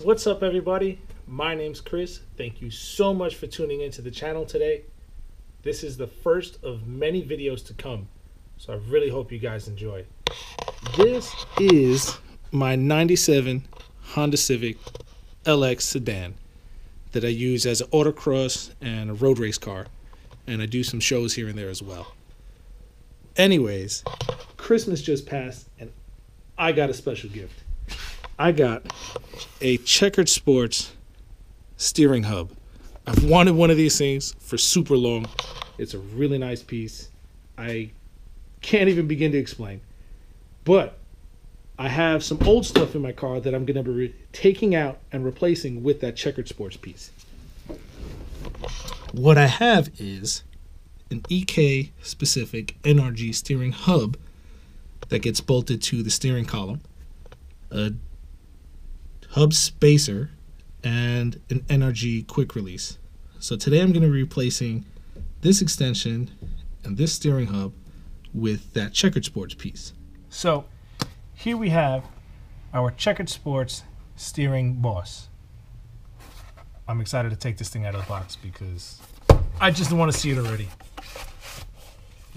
What's up, everybody? My name's Chris. Thank you so much for tuning into the channel today. This is the first of many videos to come, so I really hope you guys enjoy. This is my 97 Honda Civic LX sedan that I use as an autocross and a road race car, and I do some shows here and there as well. Anyways, Christmas just passed and I got a special gift. I got a Checkerd Sports steering hub. I've wanted one of these things for super long. It's a really nice piece. I can't even begin to explain. But I have some old stuff in my car that I'm going to be taking out and replacing with that Checkerd Sports piece. What I have is an EK specific NRG steering hub that gets bolted to the steering column, a hub spacer, and an NRG quick release. So today I'm going to be replacing this extension and this steering hub with that Checkerd Sports piece. So here we have our Checkerd Sports steering boss. I'm excited to take this thing out of the box because I just want to see it already.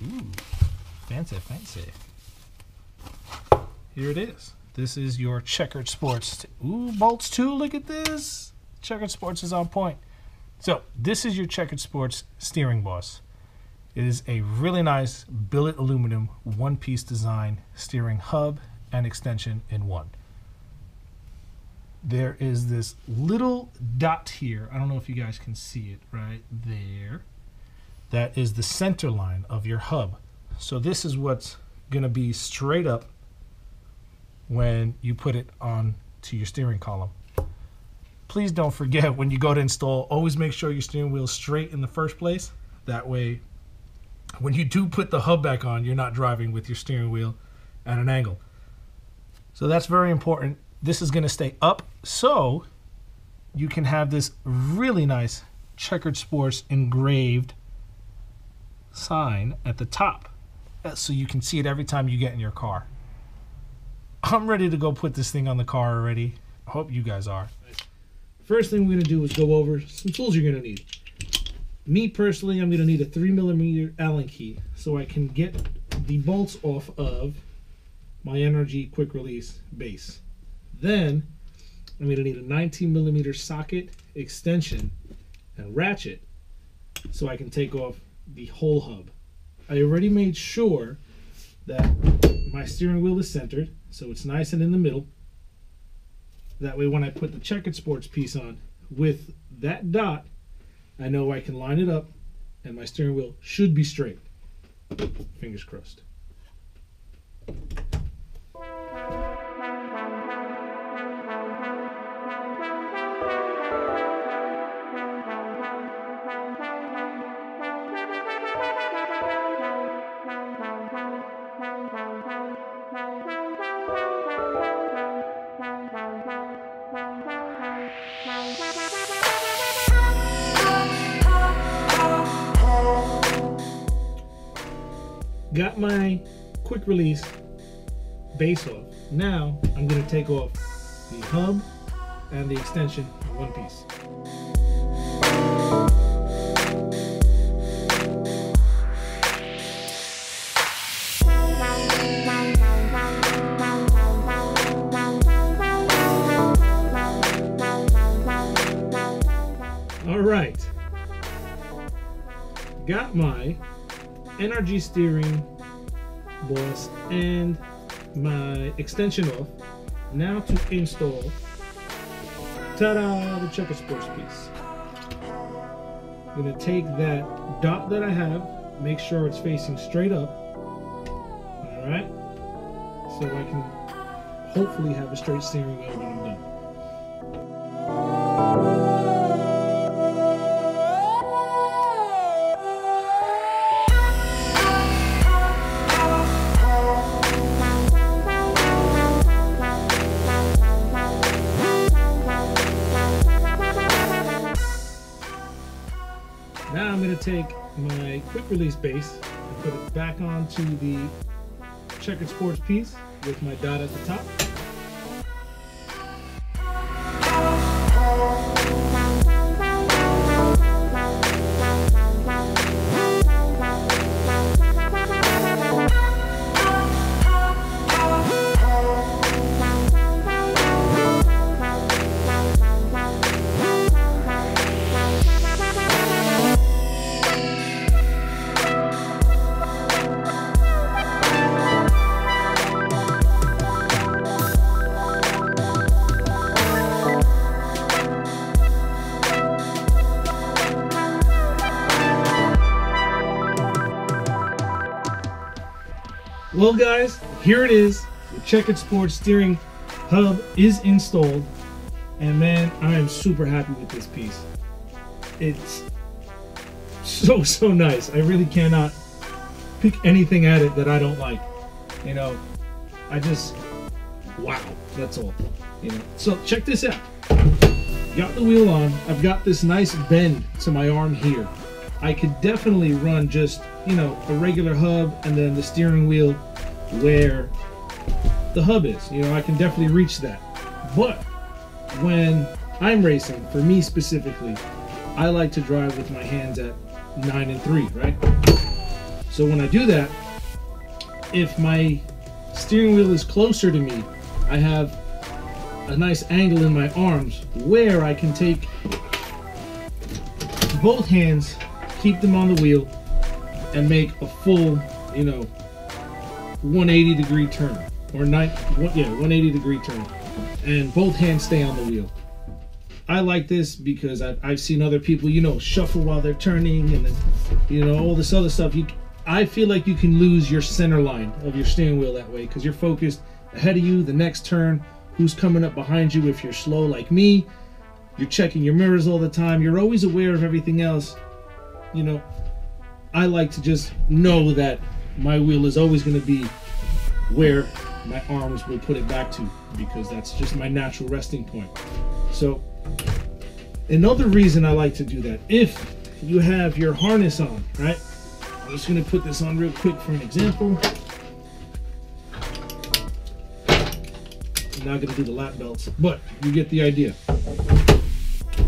Ooh, fancy, fancy. Here it is. This is your Checkerd Sports. Ooh, bolts too, look at this. Checkerd Sports is on point. So this is your Checkerd Sports steering boss. It is a really nice billet aluminum one-piece design steering hub and extension in one. There is this little dot here. I don't know if you guys can see it right there. That is the center line of your hub. So this is what's gonna be straight up when you put it on to your steering column. Please don't forget, when you go to install, always make sure your steering wheel is straight in the first place. That way, when you do put the hub back on, you're not driving with your steering wheel at an angle. So that's very important. This is gonna stay up so you can have this really nice Checkerd Sports engraved sign at the top, so you can see it every time you get in your car. I'm ready to go put this thing on the car already. I hope you guys are. First thing we're gonna do is go over some tools you're gonna need. Me personally, I'm gonna need a 3mm Allen key so I can get the bolts off of my NRG quick release base. Then I'm gonna need a 19mm socket, extension, and ratchet so I can take off the whole hub. I already made sure that my steering wheel is centered, so it's nice and in the middle. That way when I put the Checkerd Sports piece on with that dot, I know I can line it up and my steering wheel should be straight. Fingers crossed. Got my quick release base off. Now I'm going to take off the hub and the extension in one piece. All right, got my NRG steering boss and my extension off. Now to install, ta-da, the Checkerd Sports piece. I'm gonna take that dot that I have, make sure it's facing straight up, all right, so I can hopefully have a straight steering wheel when I'm done. Now I'm going to take my quick release base and put it back onto the Checkerd Sports piece with my dot at the top. Well guys, here it is. The Checkerd Sports steering hub is installed, and man, I am super happy with this piece. It's so nice. I really cannot pick anything at it that I don't like. You know, I just, wow, that's all. You know, so check this out. Got the wheel on. I've got this nice bend to my arm here. I could definitely run just, you know, a regular hub and then the steering wheel where the hub is. You know, I can definitely reach that. But when I'm racing, for me specifically, I like to drive with my hands at 9 and 3, right? So when I do that, if my steering wheel is closer to me, I have a nice angle in my arms where I can take both hands, keep them on the wheel, and make a full, you know, 180-degree turn, or 180-degree turn, and both hands stay on the wheel. I like this because I've seen other people, you know, shuffle while they're turning, and then, you know, all this other stuff. I feel like you can lose your center line of your steering wheel that way because you're focused ahead of you, the next turn, who's coming up behind you. If you're slow like me, you're checking your mirrors all the time. You're always aware of everything else. You know, I like to just know that my wheel is always going to be where my arms will put it back to, because that's just my natural resting point. So another reason I like to do that, if you have your harness on, right? I'm just going to put this on real quick for an example. I'm not going to do the lap belts, but you get the idea.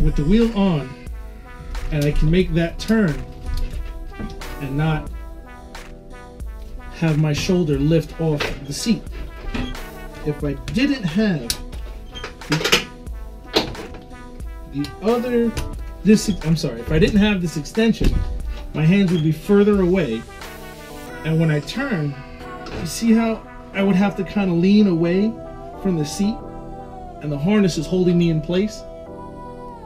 With the wheel on, and I can make that turn and not have my shoulder lift off the seat. If I didn't have if I didn't have this extension, my hands would be further away, and when I turn, you see how I would have to kind of lean away from the seat, and the harness is holding me in place.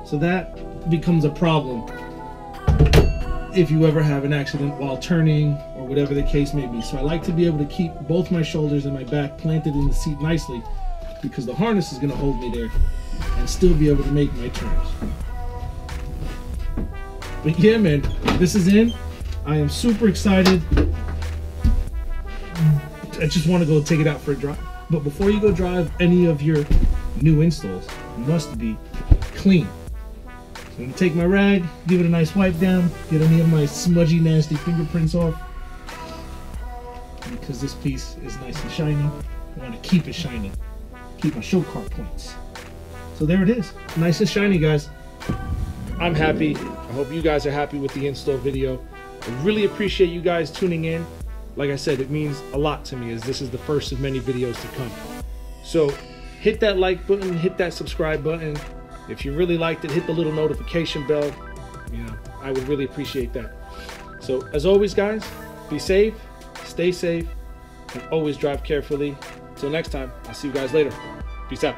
So that becomes a problem if you ever have an accident while turning or whatever the case may be. So I like to be able to keep both my shoulders and my back planted in the seat nicely, because the harness is going to hold me there and still be able to make my turns. But yeah, man, this is in. I am super excited. I just want to go take it out for a drive. But before you go drive any of your new installs, must be clean. So I'm going to take my rag, give it a nice wipe down, get any of my smudgy, nasty fingerprints off. Because this piece is nice and shiny, I want to keep it shiny. Keep my show car points. So there it is. Nice and shiny, guys. I'm happy. I hope you guys are happy with the install video. I really appreciate you guys tuning in. Like I said, it means a lot to me, as this is the first of many videos to come. So hit that like button, hit that subscribe button. If you really liked it, hit the little notification bell. You know, I would really appreciate that. So as always, guys, be safe, stay safe, and always drive carefully. Till next time, I'll see you guys later. Peace out.